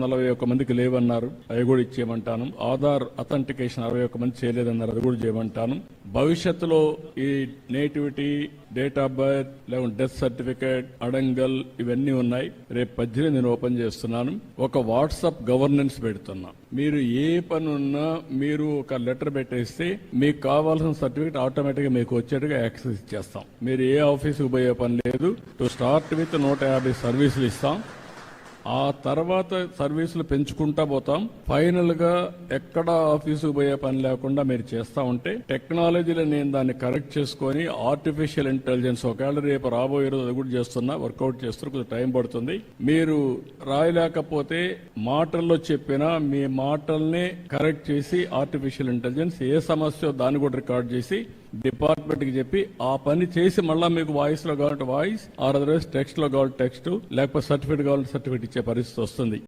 41 మందికి లేవన్నారు, అవి కూడా ఇచ్చేయమంటాను. ఆధార్ అథెంటికేషన్ 61 మంది చేయలేదన్నారు, అది కూడా చేయమంటాను. భవిష్యత్తులో ఈ నేటివిటీ, డేట్ ఆఫ్ బర్త్, లేకుంటే డెత్ సర్టిఫికేట్, అడంగల్ ఇవన్నీ ఉన్నాయి. రేపు 18 నేను ఓపెన్ చేస్తున్నాను. ఒక వాట్సాప్ గవర్నెన్స్ పెడుతున్నా. మీరు ఏ పని ఉన్నా మీరు ఒక లెటర్ పెట్టేస్తే మీకు కావాల్సిన సర్టిఫికేట్ ఆటోమేటిక్ గా మీకు వచ్చేట్టుగా యాక్సెస్ ఇచ్చేస్తాం. మీరు ఏ ఆఫీసుకు పోయే పని లేదు. టు స్టార్ట్ విత్ 150 సర్వీసులు ఇస్తాం. ఆ తర్వాత సర్వీసులు పెంచుకుంటా పోతాం. ఫైనల్ గా ఎక్కడ ఆఫీసుకు పోయే పని లేకుండా మీరు చేస్తా ఉంటే టెక్నాలజీలో నేను దాన్ని కరెక్ట్ చేసుకొని ఆర్టిఫిషియల్ ఇంటెలిజెన్స్ ఒకవేళ రేపు రాబోయే రోజు అది కూడా చేస్తున్నా, వర్కౌట్ చేస్తున్నా, కొంచెం టైం పడుతుంది. మీరు రాయలేకపోతే మాటల్లో చెప్పినా మీ మాటల్ని కరెక్ట్ చేసి ఆర్టిఫిషియల్ ఇంటెలిజెన్స్ ఏ సమస్య దాన్ని కూడా రికార్డ్ చేసి డిపార్ట్మెంట్ కి చెప్పి ఆ పని చేసి మళ్ళా మీకు వాయిస్ లో కావాలంటే వాయిస్, అదర్వైజ్ టెక్స్ట్ లో కావాలి టెక్స్ట్, లేకపోతే సర్టిఫికేట్ కావాలంటే సర్టిఫికేట్ ఇచ్చే పరిస్థితి వస్తుంది.